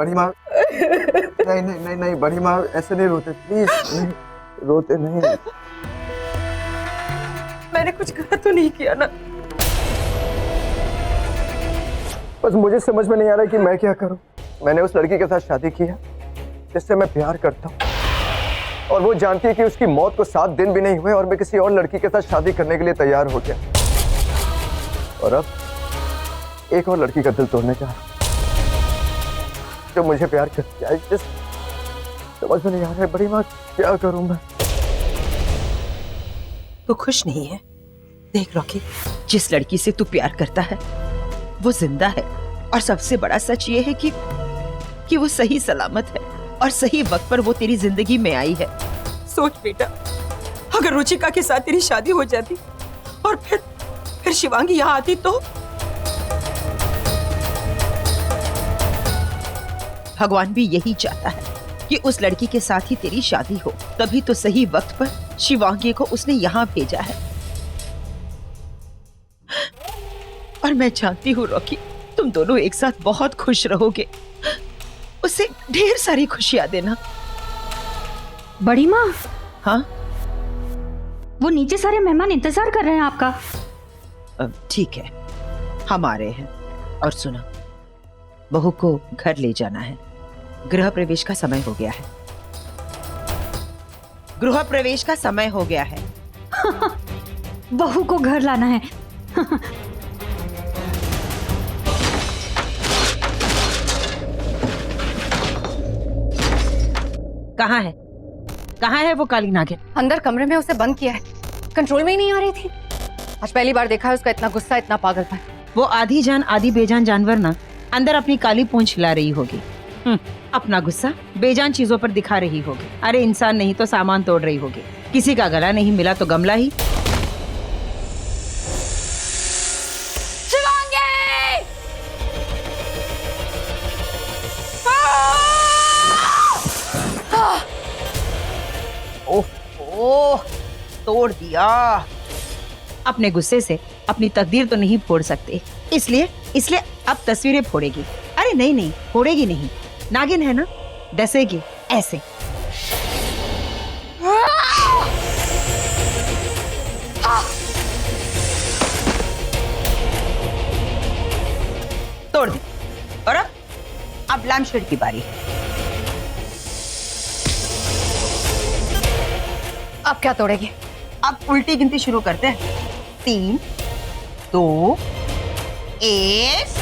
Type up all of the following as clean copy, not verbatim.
बड़ी माँ, नहीं नहीं नहीं नहीं बड़ी माँ, ऐसे नहीं रोते प्लीज, नहीं रोते नहीं। मैंने कुछ गलत तो नहीं किया ना? बस मुझे समझ में नहीं आ रहा कि मैं क्या करूं। मैंने उस लड़की के साथ शादी की है जिससे मैं प्यार करता हूं, और वो जानती है कि उसकी मौत को 7 दिन भी नहीं हुए और मैं किसी और लड़की के साथ शादी करने के लिए तैयार हो गया, और अब एक और लड़की का दिल तोड़ने जा रहा हूं जो मुझे प्यार करती है। समझ में नहीं आ रहा है बड़ी माँ, क्या करूं मैं? तू खुश नहीं है? देख रॉकी, जिस लड़की से तू प्यार करता है वो जिंदा है, और सबसे बड़ा सच ये है कि वो सही सलामत है और सही वक्त पर वो तेरी जिंदगी में आई है। सोच बेटा, अगर रुचिका के साथ तेरी शादी हो जाती और फिर शिवांगी यहाँ आती तो? भगवान भी यही चाहता है कि उस लड़की के साथ ही तेरी शादी हो, तभी तो सही वक्त पर शिवांगी को उसने यहाँ भेजा है। और मैं जानती हूँ रॉकी, तुम दोनों एक साथ बहुत खुश रहोगे। उसे ढेर सारी खुशियां देना। बड़ी माँ, हाँ वो नीचे सारे मेहमान इंतजार कर रहे हैं आपका। ठीक है, हम आ रहे हैं। और सुना, बहू को घर ले जाना है, गृह प्रवेश का समय हो गया है। गृह प्रवेश का समय हो गया है। बहू को घर लाना है। कहाँ है? कहाँ है वो काली नागिन? अंदर कमरे में उसे बंद किया है, कंट्रोल में ही नहीं आ रही थी। आज पहली बार देखा है उसका इतना गुस्सा, इतना पागलपन। वो आधी जान आधी बेजान जानवर ना अंदर अपनी काली पूंछ हिला रही होगी। अपना गुस्सा बेजान चीजों पर दिखा रही होगी। अरे इंसान नहीं तो सामान तोड़ रही होगी। किसी का गला नहीं मिला तो गमला ही। ओह, तोड़ दिया। अपने गुस्से से अपनी तकदीर तो नहीं फोड़ सकते, इसलिए अब तस्वीरें फोड़ेगी। अरे नहीं नहीं, फोड़ेगी नहीं, नागिन है ना, डसेगी ऐसे। तोड़ दी। और अब लैम्पशेड की बारी है। अब क्या तोड़ेगी? अब उल्टी गिनती शुरू करते हैं। 3, 2, 1।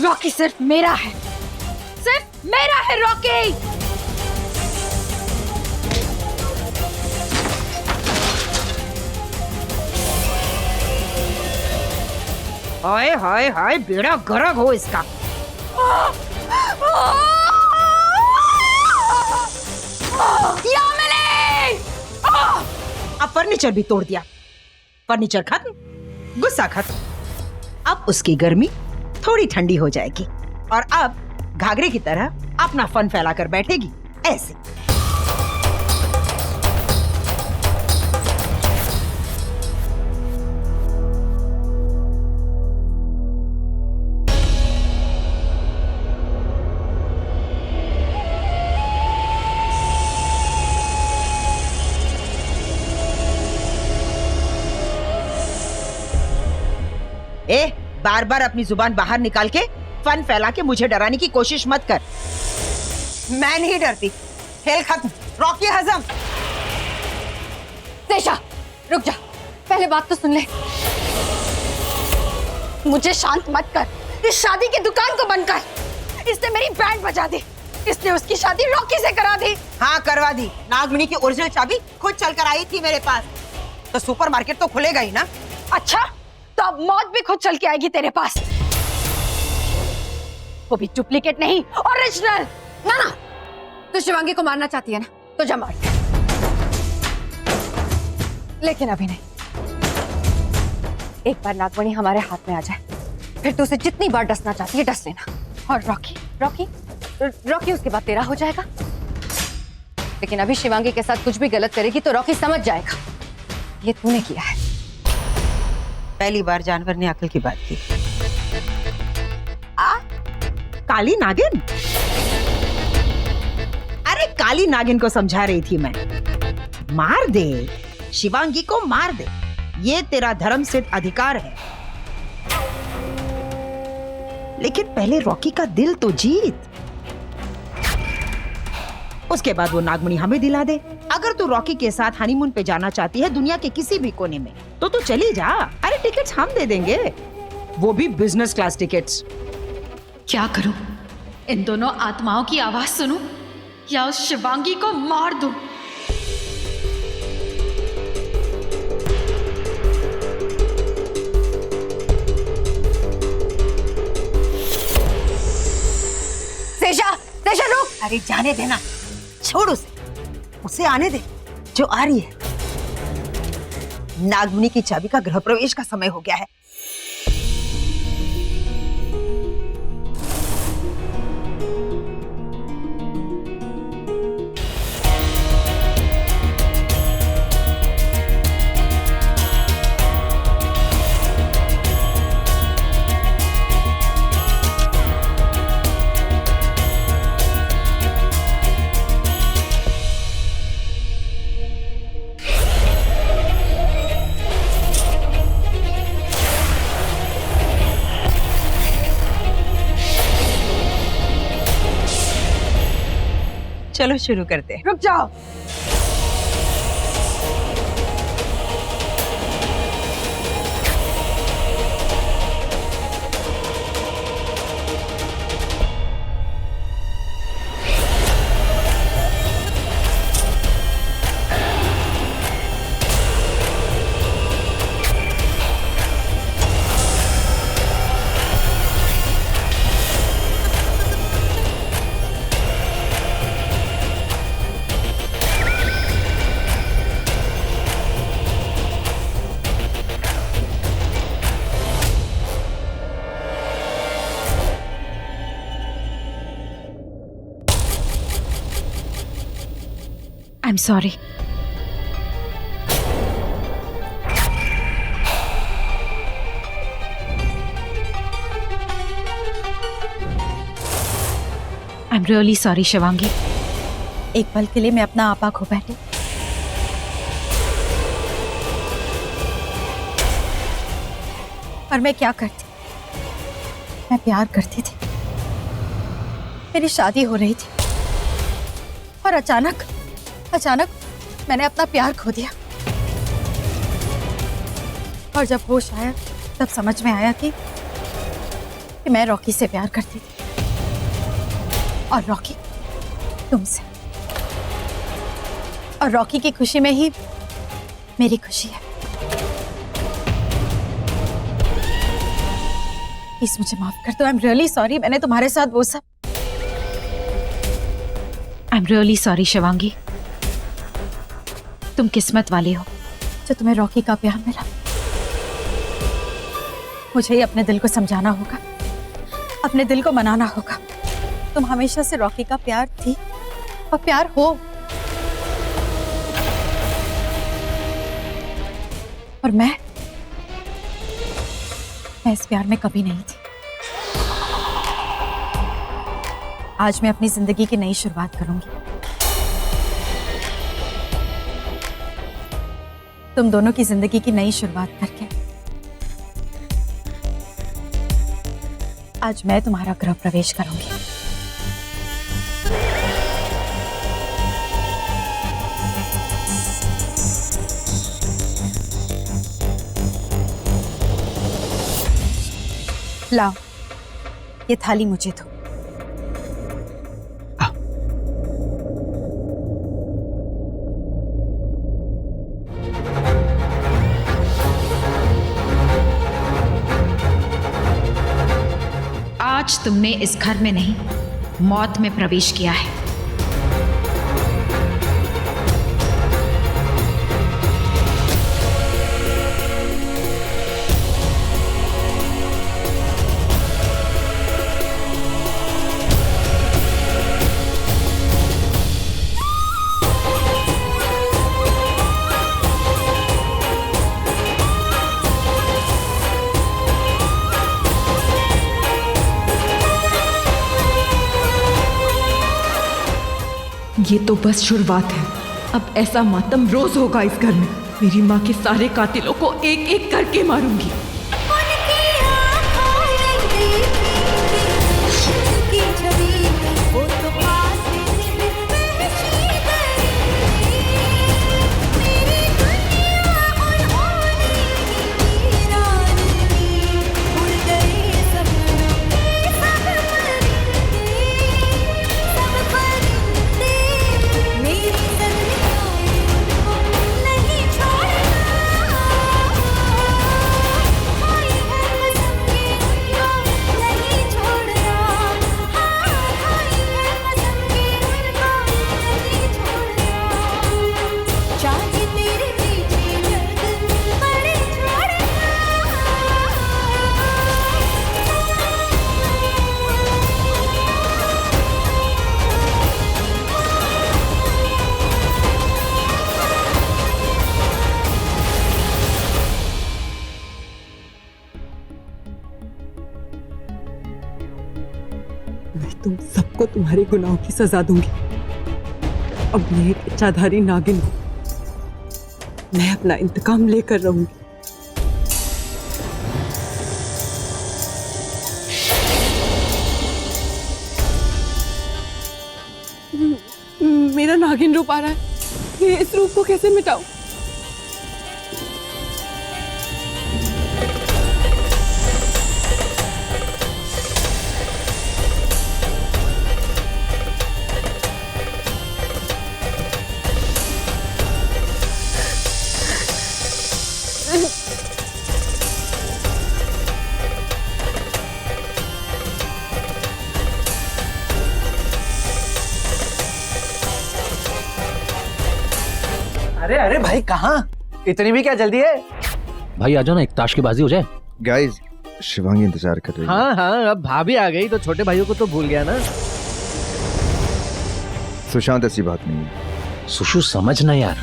रॉकी सिर्फ मेरा है, सिर्फ मेरा है रॉकी। हाय हाय हाय, बेड़ा गर्क हो इसका। अब फर्नीचर भी तोड़ दिया। फर्नीचर खत्म, गुस्सा खत्म। अब उसकी गर्मी थोड़ी ठंडी हो जाएगी और अब घाघरे की तरह अपना फन फैलाकर बैठेगी ऐसे। बार बार अपनी जुबान बाहर निकाल के फन फैला के मुझे डराने की कोशिश मत कर। मैं नहीं डरती। खेल खत्म, रॉकी हजम। तेशा, रुक जा, पहले बात तो सुन ले। मुझे शांत मत कर। इस शादी की दुकान को बंद कर। इसने मेरी बैंड बजा दी। इसने उसकी शादी रॉकी से करा दी। हाँ, करवा दी। नागमणि की ओरिजिनल चाबी खुद चलकर आई थी मेरे पास। तो सुपरमार्केट तो खुलेगा ही ना। अच्छा, तो अब मौत भी खुद चल के आएगी तेरे पास, वो भी डुप्लीकेट नहीं, ओरिजिनल। ना ना, तो शिवांगी को मारना चाहती है ना, तो जा मार, लेकिन अभी नहीं। एक बार नागमणि हमारे हाथ में आ जाए, फिर तू उसे जितनी बार डसना चाहती है डस लेना। और रॉकी रॉकी रॉकी उसके बाद तेरा हो जाएगा। लेकिन अभी शिवांगी के साथ कुछ भी गलत करेगी तो रॉकी समझ जाएगा ये तूने किया है। पहली बार जानवर ने अकल की बात की। काली नागिन? अरे काली नागिन को समझा रही थी मैं। मार दे, शिवांगी को मार दे, ये तेरा धर्म सिद्ध अधिकार है। लेकिन पहले रॉकी का दिल तो जीत, उसके बाद वो नागमणि हमें दिला दे। अगर तू रॉकी के साथ हनीमून पे जाना चाहती है दुनिया के किसी भी कोने में, तो तू चली जा। अरे टिकट्स हम दे देंगे, वो भी बिजनेस क्लास टिकट्स। क्या करूं? इन दोनों आत्माओं की आवाज सुनूं या उस शिवांगी को मार दूं? सेशा, सेशा रुक। अरे जाने देना, छोड़ उसे आने दे जो आ रही है। नागमणि की चाबी का गृह प्रवेश का समय हो गया है। चलो शुरू करते हैं। रुक जाओ। I'm sorry. I'm really sorry, Shivangi. एक पल के लिए मैं अपना आपा खो बैठी। पर मैं क्या करती? मैं प्यार करती थी, मेरी शादी हो रही थी और अचानक मैंने अपना प्यार खो दिया। और जब होश आया तब समझ में आया कि मैं रॉकी से प्यार करती थी और रॉकी तुमसे। और रॉकी की खुशी में ही मेरी खुशी है। प्लीज मुझे माफ कर दो। आई एम रियली सॉरी, मैंने तुम्हारे साथ वो सब। I am really sorry Shivangi. तुम किस्मत वाली हो जो तुम्हें रॉकी का प्यार मिला। मुझे ही अपने दिल को समझाना होगा, अपने दिल को मनाना होगा। तुम हमेशा से रॉकी का प्यार थी और प्यार हो। और मैं इस प्यार में कभी नहीं थी। आज मैं अपनी जिंदगी की नई शुरुआत करूंगी। तुम दोनों की जिंदगी की नई शुरुआत करके आज मैं तुम्हारा गृह प्रवेश करूंगी। लाओ, ये थाली मुझे दो। आज तुमने इस घर में नहीं, मौत में प्रवेश किया है। ये तो बस शुरुआत है। अब ऐसा मातम रोज होगा इस घर में। मेरी माँ के सारे कातिलों को एक एक करके मारूंगी। मैं तुम सबको तुम्हारे गुनाहों की सजा दूंगी। अब मैं एक इच्छाधारी नागिन हूं। मैं अपना इंतकाम लेकर रहूंगी। मेरा नागिन रूप आ रहा है। ये इस रूप को कैसे मिटाऊं? अरे अरे भाई कहाँ? इतनी भी क्या जल्दी है? भाई आ जाओ ना, एक ताश की बाजी हो जाए। गाइस, शिवांगी इंतजार कर रही है। हाँ हाँ, अब भाभी आ गई तो छोटे भाइयों को तो भूल गया ना। सुशांत, ऐसी बात नहीं है। सुशु समझना यार,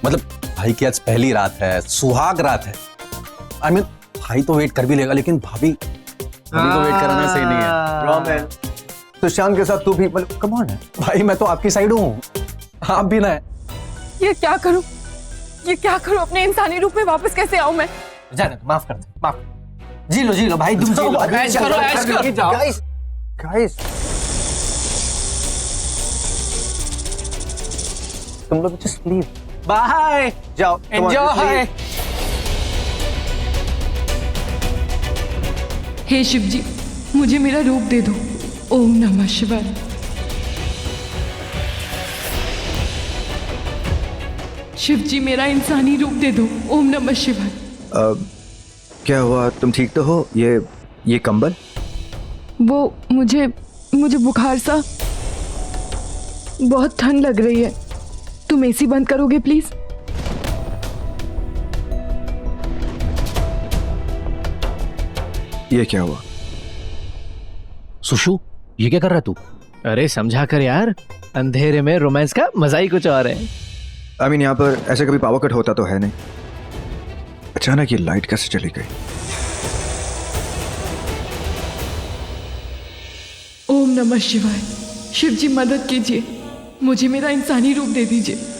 मतलब भाई की आज पहली रात है, सुहाग रात है। आई मीन भाई तो वेट कर भी लेगा, लेकिन भाभी को वेट कराना सही नहीं है। रोमन, सुशांत के साथ तू भी कम ऑन है। भाई मैं तो आपकी साइड हूँ, आप भी ना है। ये क्या करूं? ये क्या करूं? अपने इंसानी रूप में वापस कैसे आऊं मैं? जाने दो, माफ कर दो, माफ। जी लो भाई, तुम जी लो। ऐश करो, ऐश करो। गाइस, गाइस, तुम लोग जस्ट लीव। बाय, जाओ, एंजॉय। हे शिव जी, मुझे मेरा रूप दे दो। ओम नमः शिवाय। शिव जी, मेरा इंसानी रूप दे दो। ओम नमः शिवाय। क्या हुआ? तुम ठीक तो हो? ये कंबल? वो मुझे बुखार सा, बहुत ठंड लग रही है। तुम एसी बंद करोगे प्लीज? ये क्या हुआ? सुशु ये क्या कर रहा है तू? अरे समझा कर यार, अंधेरे में रोमांस का मजा ही कुछ और है। आई मीन यहाँ पर ऐसे कभी पावर कट होता तो है नहीं। अचानक ये लाइट कैसे चली गई? ओम नमः शिवाय। शिव जी मदद कीजिए, मुझे मेरा इंसानी रूप दे दीजिए।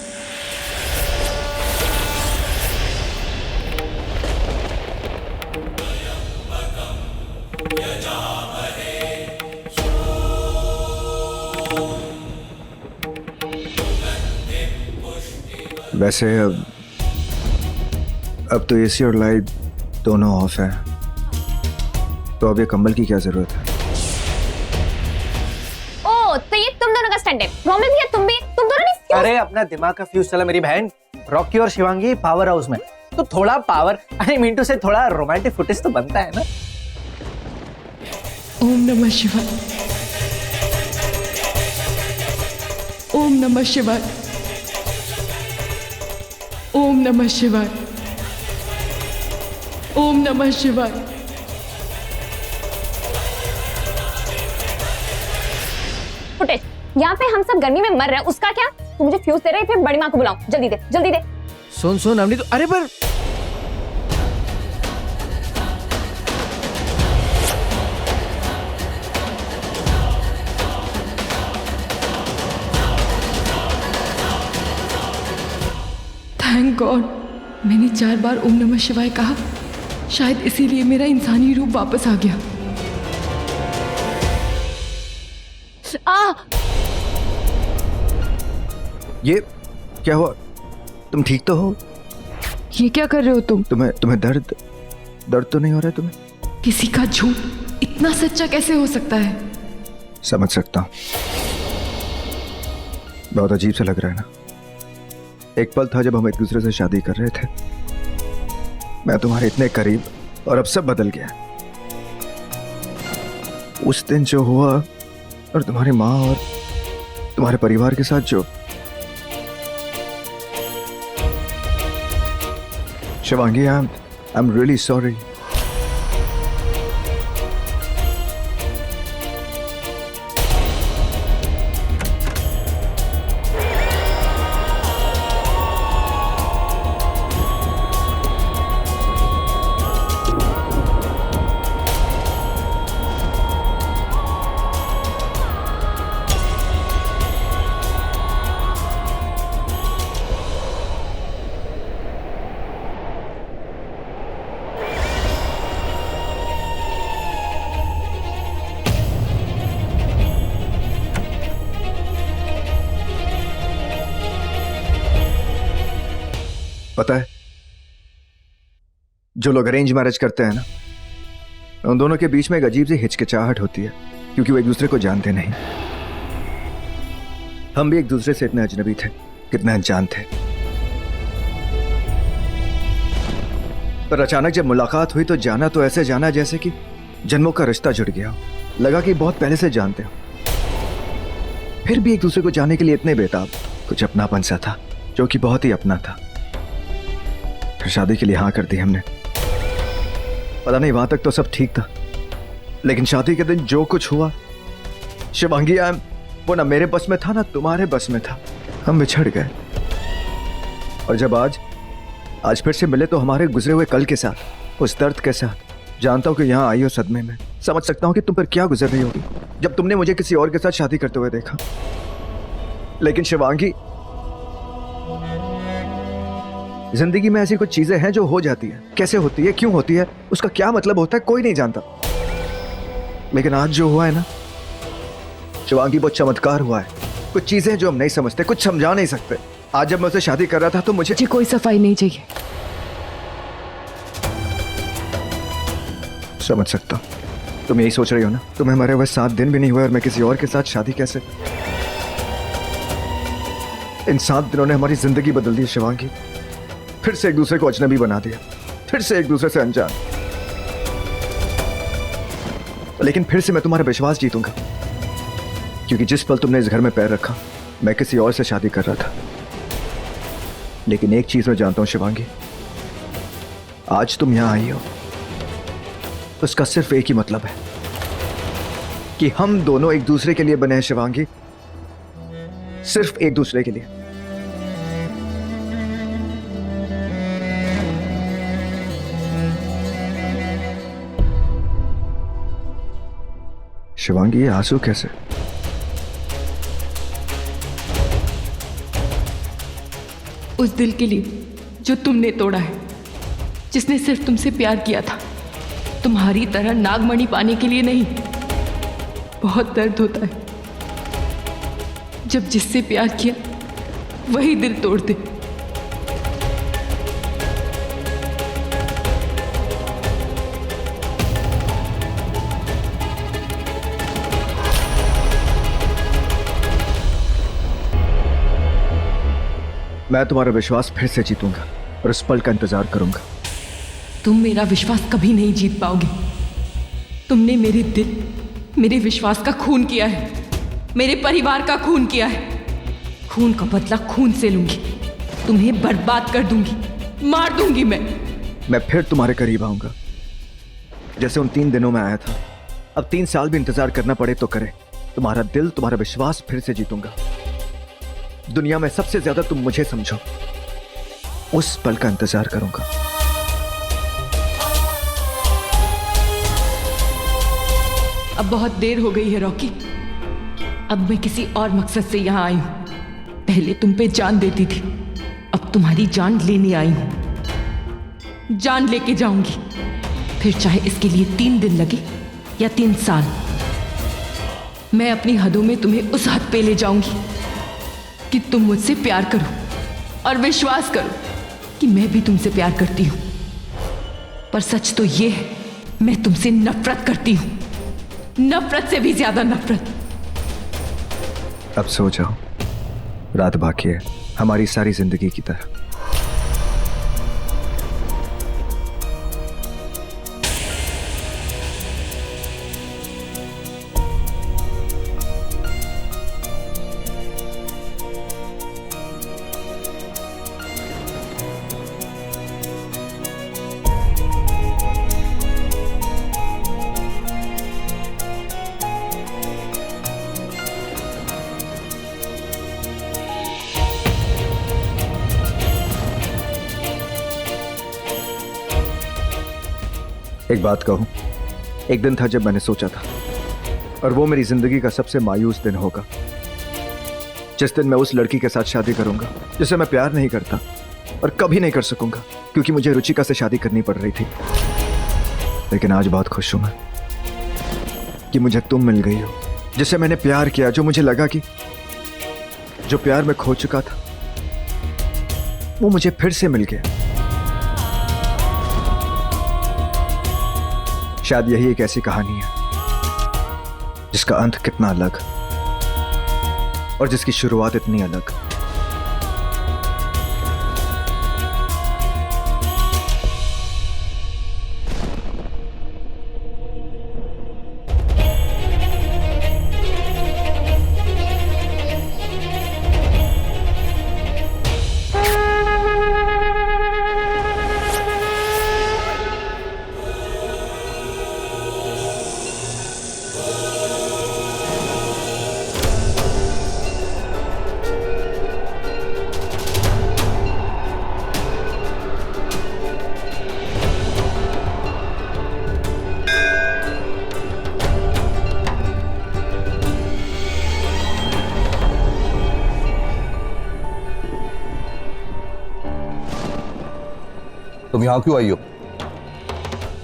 वैसे अब तो एसी और लाइट दोनों ऑफ है, तो अब ये कंबल की क्या जरूरत है? ओ, तो ये तुम दोनों का स्टंट है। रोमन भैया, तुम दोनों ने अरे अपना दिमाग का फ्यूज चला मेरी बहन। रॉकी और शिवांगी पावर हाउस में, तो थोड़ा पावर, आई मीन टू से थोड़ा रोमांटिक फुटेज तो बनता है ना। ओम नमः शिवाय। ओम नमः शिवाय। ओम नमः शिवाय। ओम नमः शिवाय। फुटेज, यहाँ पे हम सब गर्मी में मर रहे हैं, उसका क्या? तू मुझे फ्यूज दे रही है, फिर बड़ी माँ को बुलाओ। जल्दी दे, जल्दी दे। सुन अमनी, तो अरे पर थैंक गॉड मैंने 4 बार ओम नमः शिवाय कहा, शायद इसीलिए मेरा इंसानी रूप वापस आ गया। ये क्या हुआ? तुम ठीक तो हो? ये क्या कर रहे हो तुम? तुम्हें दर्द तो नहीं हो रहा है तुम्हें? किसी का झूठ इतना सच्चा कैसे हो सकता है? समझ सकता हूँ, बहुत अजीब सा लग रहा है ना। एक पल था जब हम एक दूसरे से शादी कर रहे थे, मैं तुम्हारे इतने करीब, और अब सब बदल गया। उस दिन जो हुआ और तुम्हारी माँ और तुम्हारे परिवार के साथ जो, Shivangi, I am really sorry. पता है, जो लोग अरेंज मैरिज करते हैं ना, उन दोनों के बीच में एक अजीब सी हिचकिचाहट होती है, क्योंकि वो एक दूसरे को जानते नहीं। हम भी एक दूसरे से इतने अजनबी थे, कितने अनजान थे, पर अचानक जब मुलाकात हुई तो जाना तो ऐसे जाना जैसे कि जन्मों का रिश्ता जुड़ गया हो। लगा कि बहुत पहले से जानते हो, फिर भी एक दूसरे को जानने के लिए इतने बेताब। कुछ अपनापन सा था जो कि बहुत ही अपना था। फिर शादी के लिए हाँ कर दी हमने। पता नहीं, वहां तक तो सब ठीक था, लेकिन शादी के दिन जो कुछ हुआ, शिवांगी, वो ना मेरे बस में था ना तुम्हारे बस में था। हम बिछड़ गए, और जब आज फिर से मिले तो हमारे गुजरे हुए कल के साथ, उस दर्द के साथ। जानता हूं कि यहां आई हो सदमे में, समझ सकता हूं कि तुम पर क्या गुजर रही होगी जब तुमने मुझे किसी और के साथ शादी करते हुए देखा। लेकिन शिवांगी, जिंदगी में ऐसी कुछ चीजें हैं जो हो जाती है, कैसे होती है, क्यों होती है, उसका क्या मतलब होता है, कोई नहीं जानता। लेकिन आज जो हुआ है ना शिवांगी, वो चमत्कार हुआ है। कुछ चीजें जो हम नहीं समझते, कुछ समझा नहीं सकते। आज जब मैं उससे शादी कर रहा था तो मुझे कोई सफाई नहीं चाहिए। समझ सकता हूं, तुम यही सोच रही हो ना, तुम्हें मरे हुए 7 दिन भी नहीं हुए और मैं किसी और के साथ शादी कैसे। इन 7 दिनों ने हमारी जिंदगी बदल दी शिवांगी। फिर से एक दूसरे को अजनबी बना दिया, फिर से एक दूसरे से अनजान। लेकिन फिर से मैं तुम्हारा विश्वास जीतूंगा, क्योंकि जिस पल तुमने इस घर में पैर रखा मैं किसी और से शादी कर रहा था। लेकिन एक चीज मैं जानता हूं शिवांगी, आज तुम यहां आई हो तो उसका सिर्फ एक ही मतलब है कि हम दोनों एक दूसरे के लिए बने हैं शिवांगी, सिर्फ एक दूसरे के लिए। शिवांगी, ये आंसू कैसे? उस दिल के लिए जो तुमने तोड़ा है, जिसने सिर्फ तुमसे प्यार किया था, तुम्हारी तरह नागमणि पाने के लिए नहीं। बहुत दर्द होता है जब जिससे प्यार किया वही दिल तोड़ दे। मैं तुम्हारा विश्वास फिर से जीतूंगा और इस पल का इंतजार करूंगा। तुम मेरा विश्वास कभी नहीं जीत पाओगे। तुमने मेरे दिल, मेरे विश्वास का खून किया है, मेरे परिवार का खून किया है। खून का बदला खून से लूंगी, तुम्हें बर्बाद कर दूंगी, मार दूंगी। मैं फिर तुम्हारे करीब आऊंगा, जैसे उन 3 दिनों में आया था। अब 3 साल भी इंतजार करना पड़े तो करे। तुम्हारा दिल, तुम्हारा विश्वास फिर से जीतूंगा। दुनिया में सबसे ज्यादा तुम मुझे समझो, उस पल का इंतजार करूंगा। अब बहुत देर हो गई है रॉकी। अब मैं किसी और मकसद से यहां आई हूं। पहले तुम पे जान देती थी, अब तुम्हारी जान लेने आई हूं, जान लेके जाऊंगी, फिर चाहे इसके लिए 3 दिन लगे या 3 साल। मैं अपनी हदों में तुम्हें उस हद पे ले जाऊंगी कि तुम मुझसे प्यार करो और विश्वास करो कि मैं भी तुमसे प्यार करती हूं। पर सच तो ये है, मैं तुमसे नफरत करती हूं, नफरत से भी ज्यादा नफरत। अब सो जाओ, रात बाकी है हमारी सारी जिंदगी की तरह। एक बात कहूं, एक दिन था जब मैंने सोचा था, और वो मेरी जिंदगी का सबसे मायूस दिन होगा, जिस दिन मैं उस लड़की के साथ शादी करूंगा जिसे मैं प्यार नहीं करता और कभी नहीं कर सकूंगा, क्योंकि मुझे रुचिका से शादी करनी पड़ रही थी। लेकिन आज बहुत खुश हूं मैं कि मुझे तुम मिल गई हो, जिसे मैंने प्यार किया, जो मुझे लगा कि जो प्यार मैं खो चुका था वो मुझे फिर से मिल गया। शायद यही एक ऐसी कहानी है जिसका अंत कितना अलग और जिसकी शुरुआत इतनी अलग। तुम यहाँ क्यों आई हो?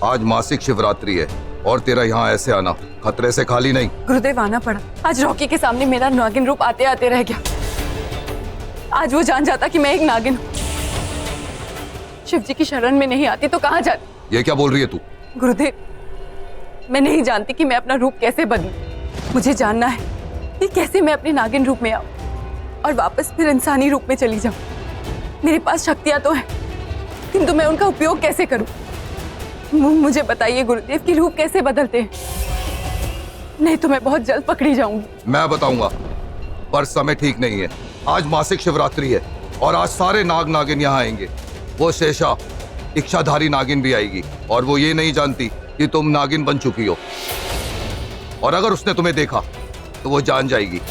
आज मासिक शिवरात्रि है और तेरा यहाँ ऐसे आना खतरे से खाली नहीं। गुरुदेव, आना पड़ा। आज रॉकी के सामने मेरा नागिन रूप आते आते रह गया। आज वो जान जाता कि मैं एक नागिन हूँ। शिव जी की शरण में नहीं आती तो कहाँ जाती? ये क्या बोल रही है तू? गुरुदेव, मैं नहीं जानती कि मैं अपना रूप कैसे बदलूं। मुझे जानना है कि कैसे मैं अपने नागिन रूप में आऊं और वापस फिर इंसानी रूप में चली जाऊं। मेरे पास शक्तियां तो हैं, किंतु मैं उनका उपयोग कैसे करूं? मुझे बताइए गुरुदेव कि रूप कैसे बदलते हैं, नहीं तो मैं बहुत जल्द पकड़ी जाऊंगी। मैं बताऊंगा, पर समय ठीक नहीं है। आज मासिक शिवरात्रि है और आज सारे नाग नागिन यहाँ आएंगे। वो शेषा इच्छाधारी नागिन भी आएगी और वो ये नहीं जानती कि तुम नागिन बन चुकी हो, और अगर उसने तुम्हें देखा तो वो जान जाएगी।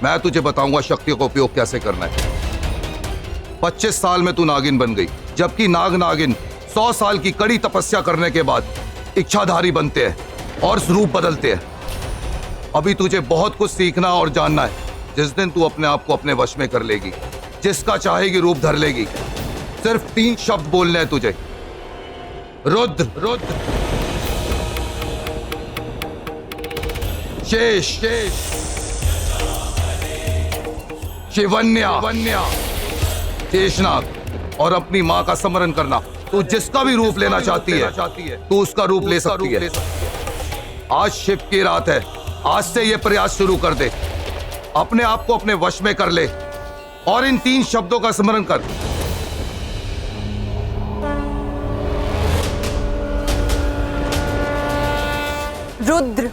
मैं तुझे बताऊंगा शक्तियों का उपयोग कैसे करना है। 25 साल में तू नागिन बन गई, जबकि नाग नागिन 100 साल की कड़ी तपस्या करने के बाद इच्छाधारी बनते हैं और रूप बदलते हैं। अभी तुझे बहुत कुछ सीखना और जानना है। जिस दिन तू अपने आप को अपने वश में कर लेगी, जिसका चाहेगी रूप धर लेगी, सिर्फ 3 शब्द बोलने हैं तुझे। रुद्र, रुद्र, शेष, शेष, शिवन्या, शेषनाग, और अपनी मां का स्मरण करना। तू जिसका भी रूप लेना चाहती है तू उसका रूप ले सकती है। आज शिव की रात है, आज से ये प्रयास शुरू कर दे। अपने आप को अपने वश में कर ले और इन 3 शब्दों का स्मरण कर। रुद्र,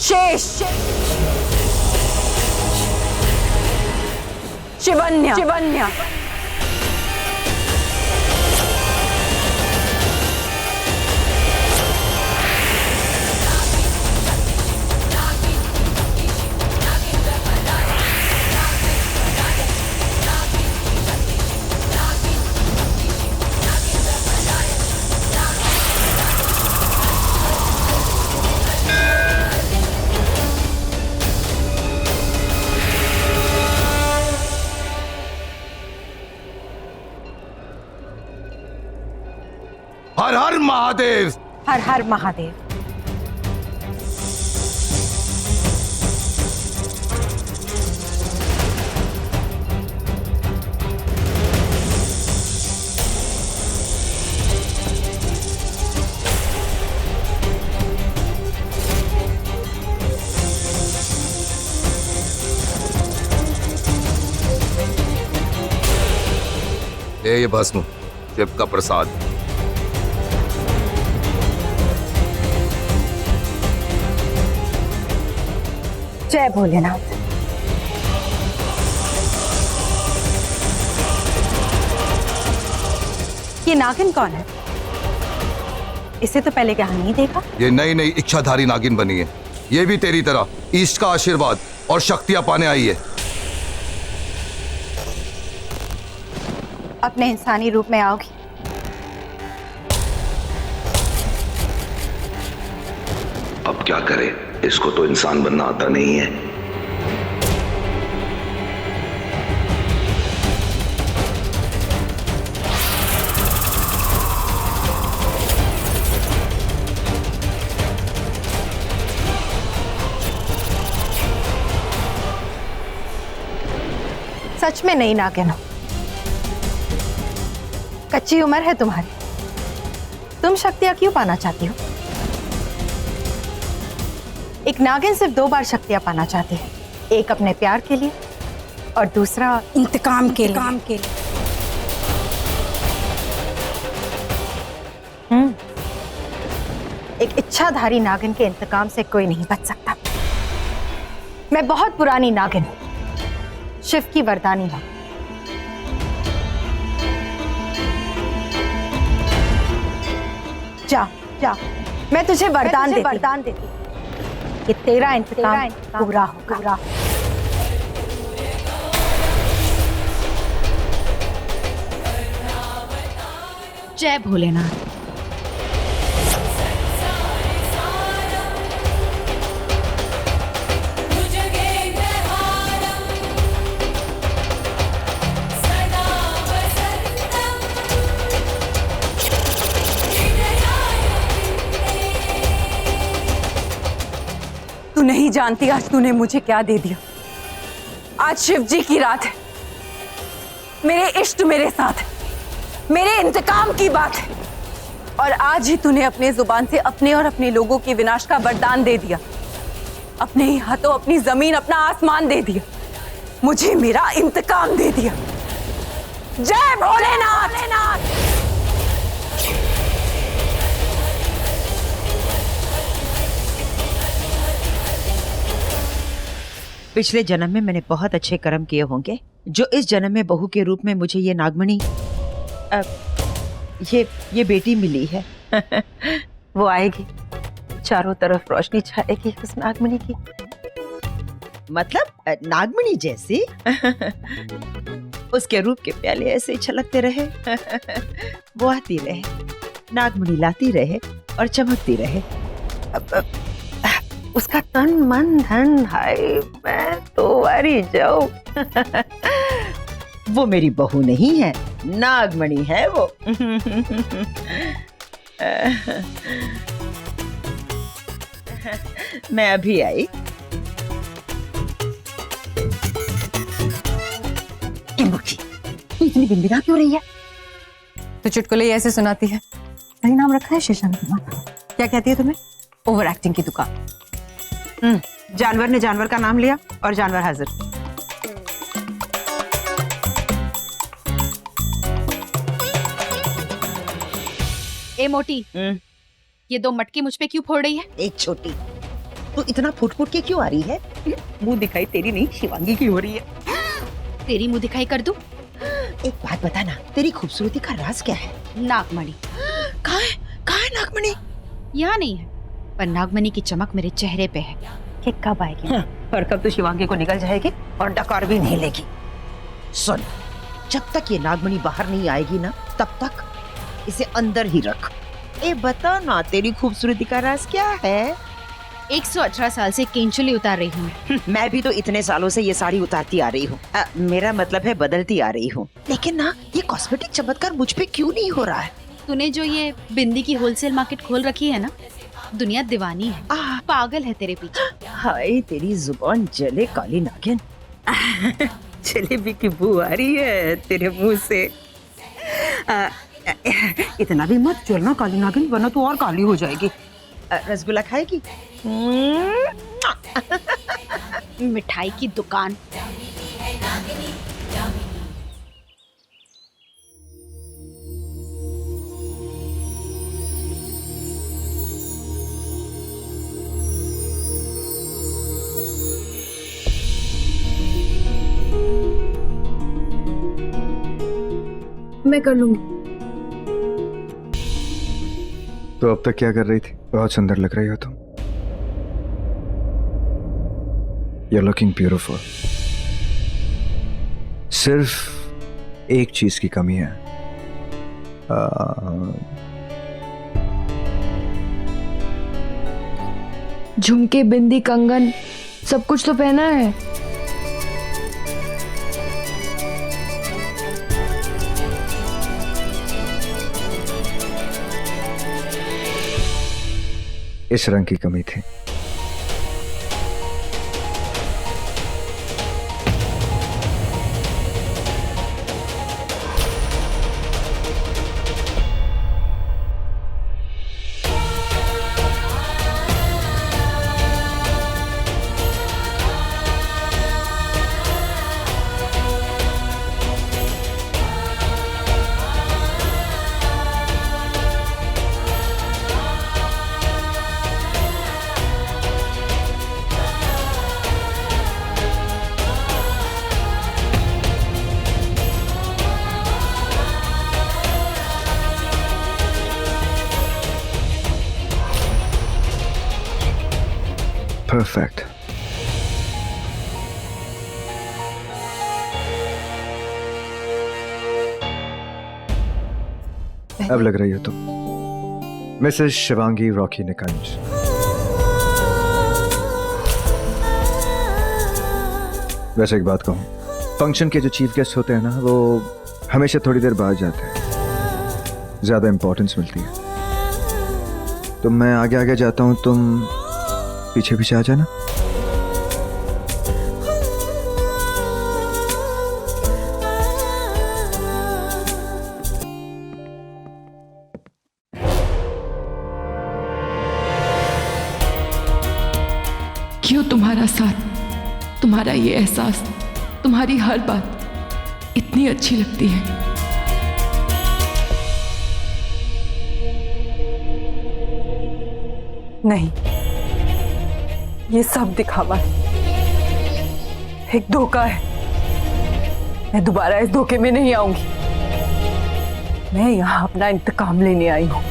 शेष, शिवन्या, शिवन्या, हर हर महादेव। हर हर महादेव। ये भस्म शिव का प्रसाद। जय भोलेनाथ। ये नागिन कौन है? इसे तो पहले कहाँ नहीं देखा। ये नई नई इच्छाधारी नागिन बनी है। ये भी तेरी तरह ईस्ट का आशीर्वाद और शक्तियां पाने आई है। अपने इंसानी रूप में आओगी? अब क्या करे, इसको तो इंसान बनना आता नहीं है। सच में नहीं नागिन हो। कच्ची उम्र है तुम्हारी। तुम शक्तियां क्यों पाना चाहती हो? एक नागिन सिर्फ 2 बार शक्तियां पाना चाहती है, एक अपने प्यार के लिए और दूसरा इंतकाम के लिए। एक इच्छाधारी नागिन के इंतकाम से कोई नहीं बच सकता। मैं बहुत पुरानी नागिन हूं, शिव की वरदानी हूं। जा जा, मैं तुझे वरदान देती कि तेरा इंतकाम पूरा होगा। जय भोलेनाथ। तू नहीं जानती आज तूने मुझे क्या दे दिया। आज शिव जी की रात है, मेरे इष्ट मेरे साथ है, मेरे इंतकाम की बात है, और आज ही तूने अपने जुबान से अपने और अपने लोगों के विनाश का वरदान दे दिया। अपने ही हाथों अपनी जमीन अपना आसमान दे दिया, मुझे मेरा इंतकाम दे दिया। जय भोलेनाथ। पिछले जन्म में मैंने बहुत अच्छे कर्म किए होंगे, जो इस जन्म में बहू के रूप में मुझे ये नागमणि ये बेटी मिली है। वो आएगी, चारों तरफ रोशनी छाएगी उस नागमणि की। मतलब नागमणि जैसी। उसके रूप के प्याले ऐसे छलकते रहे। वो आती रहे, नागमणि लाती रहे और चमकती रहे। उसका तन मन धन, हाय मैं तो वारी जाऊं। वो मेरी बहू नहीं है, नागमणि है वो। मैं अभी आई। मुखी, इतनी बिनबिना क्यों रही है? तो चुटकुले ऐसे सुनाती है। सही नाम रखा है शेषांक। क्या कहती है तुम्हें? ओवर एक्टिंग की दुकान। जानवर ने जानवर का नाम लिया और जानवर हाजिर। ए मोटी, ये 2 मटकी मुझ पे क्यों फोड़ रही है? एक छोटी, तू इतना फुट फुट के क्यों आ रही है? मुंह दिखाई तेरी नहीं, शिवांगी की हो रही है। तेरी मुंह दिखाई कर दूं? एक बात बता ना, तेरी खूबसूरती का राज क्या है? नागमणि। कहाँ है नागमणि? यहाँ नहीं है, पर नागमणि की चमक मेरे चेहरे पे है। कि कब आएगी? और कब तो शिवांगी को निकल जाएगी और डकार भी नहीं लेगी। सुन, जब तक ये नागमणि बाहर नहीं आएगी ना, तब तक इसे अंदर ही रख। ए बता ना, तेरी खूबसूरती का राज क्या है? 118 साल से केंचुली उतार रही हूँ। मैं भी तो इतने सालों से ये साड़ी उतारती आ रही हूँ। मेरा मतलब है बदलती आ रही हूँ। लेकिन ना, ये कॉस्मेटिक चमत्कार मुझ पे क्यों नहीं हो रहा है? तूने जो ये बिंदी की होलसेल मार्केट खोल रखी है ना, दुनिया दीवानी है, पागल है तेरे पीछे। हाय तेरी जुबान जले काली नागिन। जलेबी की बू आ रही है तेरे मुंह से। इतना भी मत चलना काली नागिन, वरना तू और काली हो जाएगी। रसगुल्ला खाएगी? मिठाई की दुकान। मैं कर लूंगी। तो अब तक क्या कर रही थी? बहुत सुंदर लग रही हो तुम। You're looking beautiful. सिर्फ एक चीज की कमी है। झुमके, बिंदी, कंगन सब कुछ तो पहना है। इस रंग की कमी थी। Perfect. अब लग रही हो तुम मिसेस शिवांगी रॉकी निकंज। वैसे एक बात कहूं, फंक्शन के जो चीफ गेस्ट होते हैं ना, वो हमेशा थोड़ी देर बाद जाते हैं, ज्यादा इंपॉर्टेंस मिलती है। तो मैं आगे आगे जाता हूं, तुम पीछे पीछे आ जाना। क्यों तुम्हारा साथ, तुम्हारा ये एहसास, तुम्हारी हर बात इतनी अच्छी लगती है? नहीं, ये सब दिखावा है, एक धोखा है। मैं दोबारा इस धोखे में नहीं आऊंगी। मैं यहाँ अपना इंतकाम लेने आई हूँ,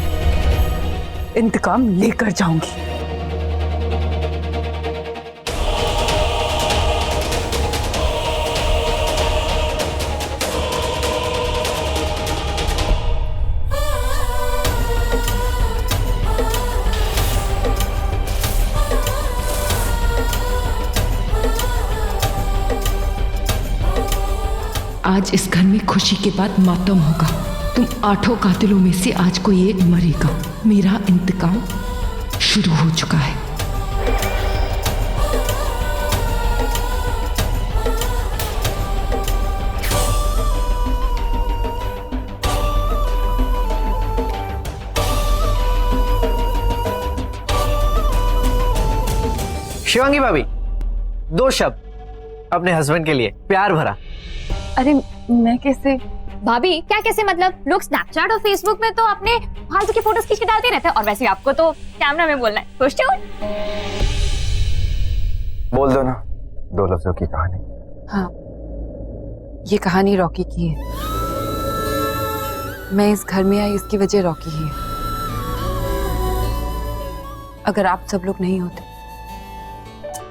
इंतकाम लेकर जाऊंगी। आज इस घर में खुशी के बाद मातम होगा। तुम 8 कातिलों में से आज कोई एक मरेगा। मेरा इंतकाम शुरू हो चुका है। शिवांगी भाभी, 2 शब्द अपने हस्बैंड के लिए, प्यार भरा। अरे मैं कैसे? भाभी क्या कैसे मतलब? लोग स्नैपचैट और फेसबुक में तो अपने फालतू की फोटोज खींच के डालते रहते हैं, और वैसे भी आपको तो कैमरा में बोलना है। खुश हो? बोल दो ना 2 लफ्जों की कहानी। हाँ, ये कहानी रॉकी की है। मैं इस घर में आई, इसकी वजह रॉकी ही है। अगर आप सब लोग नहीं होते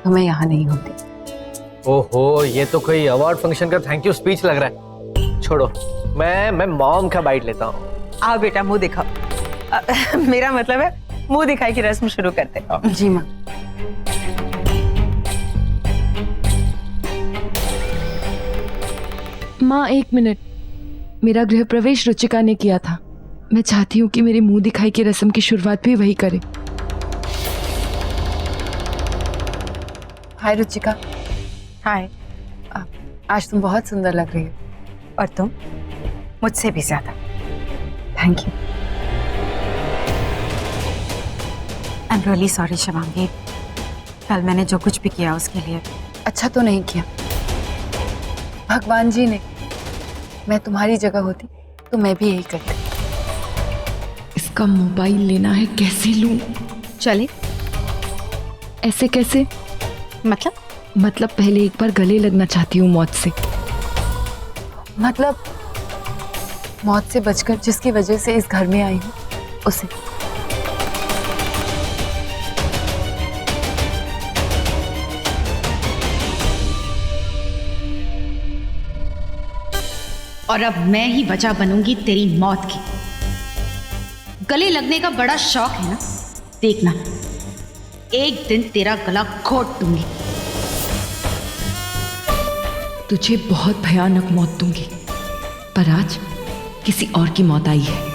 तो मैं यहाँ नहीं होती। ओहो, ये तो कोई अवार्ड फंक्शन का थैंक यू स्पीच लग रहा है। छोड़ो, मैं मॉम का बाइट लेता हूँ। आओ बेटा, मुंह दिखाओ। मेरा मतलब है मुंह दिखाई की रस्म शुरू करते हैं। जी माँ। माँ 1 मिनट, मेरा गृह प्रवेश रुचिका ने किया था। मैं चाहती हूँ कि मेरे मुंह दिखाई की रस्म की शुरुआत भी वही करे। हाय रुचिका। हाय। आज तुम बहुत सुंदर लग रही हो। और तुम मुझसे भी ज्यादा। Thank you. I am really sorry Shivangi, कल मैंने जो कुछ भी किया उसके लिए। अच्छा तो नहीं किया, भगवान जी ने। मैं तुम्हारी जगह होती तो मैं भी यही करती। इसका मोबाइल लेना है, कैसे लूं? चले? ऐसे कैसे? मतलब पहले एक बार गले लगना चाहती हूँ मौत से। मतलब मौत से बचकर जिसकी वजह से इस घर में आई हूँ उसे। और अब मैं ही वजह बनूंगी तेरी मौत की। गले लगने का बड़ा शौक है ना? देखना, एक दिन तेरा गला घोट दूंगी। तुझे बहुत भयानक मौत दूंगी, पर आज किसी और की मौत आई है।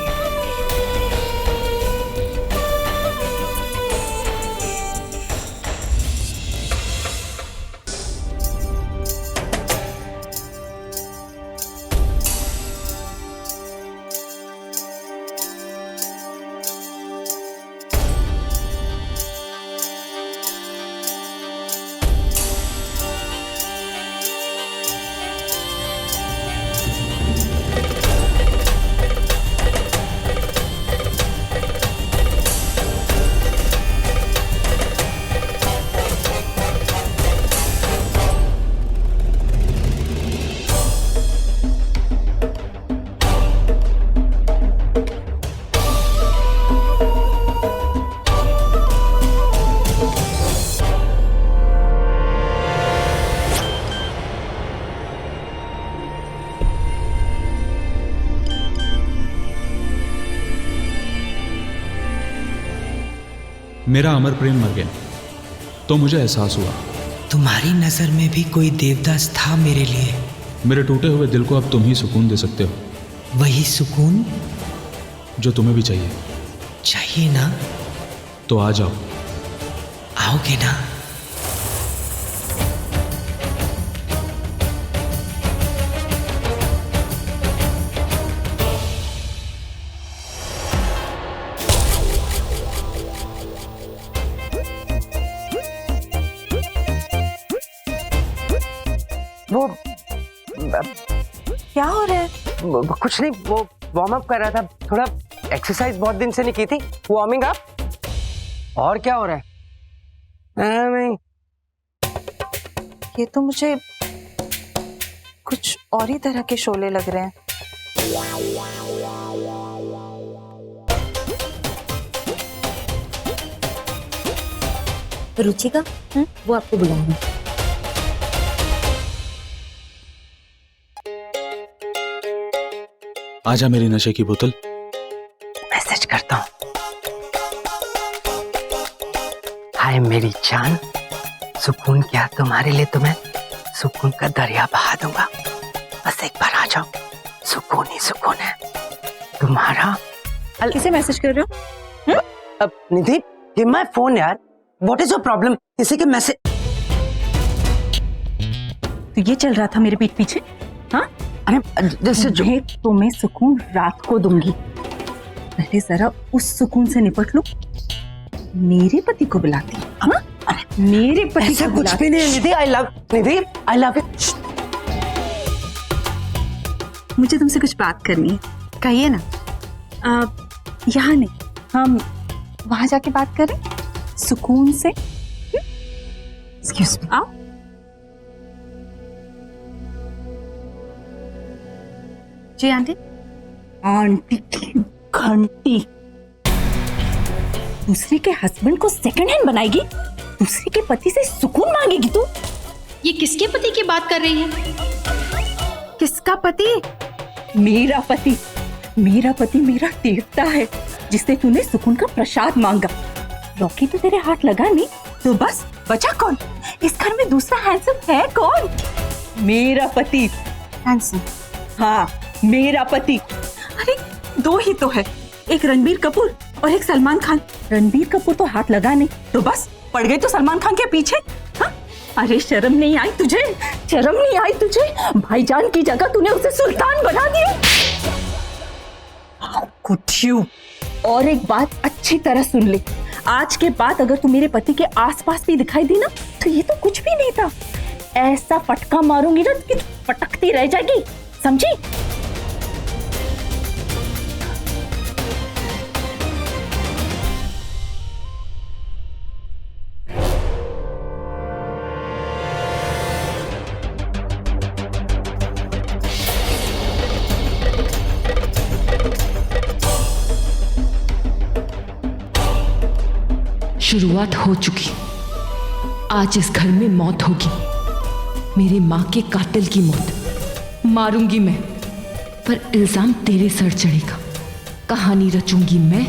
मेरा अमर प्रेम मर गया तो मुझे एहसास हुआ तुम्हारी नजर में भी कोई देवदास था मेरे लिए। मेरे टूटे हुए दिल को अब तुम ही सुकून दे सकते हो। वही सुकून जो तुम्हें भी चाहिए। चाहिए ना? तो आ जाओ। आओगे ना? वो क्या हो रहा है? कुछ नहीं, वो वार्म अप कर रहा था। थोड़ा एक्सरसाइज बहुत दिन से नहीं की थी, वार्मिंग अप। और क्या हो रहा है? नहीं, ये तो मुझे कुछ और ही तरह के शोले लग रहे हैं। रुचिका, वो आपको बुलाएंगे। आजा मेरी नशे की बोतल। मैसेज करता हूँ। हाय मेरी जान, सुकून क्या तुम्हारे लिए, तुम्हें सुकून का दरिया बहा दूंगा। बस एक बार आ जाओ, सुकून ही सुकून है तुम्हारा। किसे मैसेज कर रहे हो? अब निधि, गिव माय फोन यार। What is your problem? किसी के मैसेज? तो ये चल रहा था मेरे पीठ पीछे? हाँ, अरे जैसे जो तुम्हें सुकून रात को दूंगी। पहले जरा उस सुकून से निपट लो। मेरे पति को बुलाती है। हाँ? अरे मेरे पति ऐसा को कुछ भी नहीं है निधि। I love you. मुझे तुमसे कुछ बात करनी है। कहिए ना। यहाँ नहीं, हम वहां जाके बात करें सुकून से। एक्सक्यूज मी, आओ। जी आंटी। आंटी की घंटी। दूसरे के हस्बैंड को सेकंड हैंड बनाएगी, दूसरे के पति से सुकून मांगेगी तू। ये किसके पति की बात कर रही है? किसका पति? मेरा पति। मेरा पति मेरा देवता है, जिससे तूने सुकून का प्रसाद मांगा। रॉकी तो तेरे हाथ लगा नहीं, तो बस बचा कौन? इस घर में दूसरा हैंडसम है कौन? मेरा पति। हैंडसम? हाँ, मेरा पति। अरे दो ही तो है, एक रणबीर कपूर और एक सलमान खान। रणबीर कपूर तो हाथ लगा नहीं, तो बस पड़ गई तो सलमान खान के पीछे। हाँ? अरे शर्म नहीं आई तुझे? शर्म नहीं आई तुझे? भाईजान की जगह तूने उसे सुल्तान बना दिया। कुछ और एक बात अच्छी तरह सुन ले, आज के बाद अगर तू मेरे पति के आसपास भी दिखाई दी ना, तो ये तो कुछ भी नहीं था। ऐसा फटका मारूंगी ना कि पटकती रह जाएगी, समझी? शुरुआत हो चुकी। आज इस घर में मौत होगी, मेरे माँ के कातिल की मौत। मारूंगी मैं, पर इल्जाम तेरे सर चढ़ेगा। कहानी रचूंगी मैं,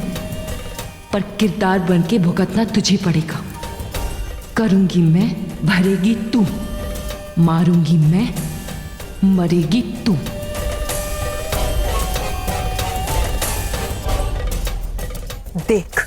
पर किरदार बन के भुगतना तुझे पड़ेगा। करूंगी मैं, भरेगी तू। मारूंगी मैं, मरेगी तू। देख,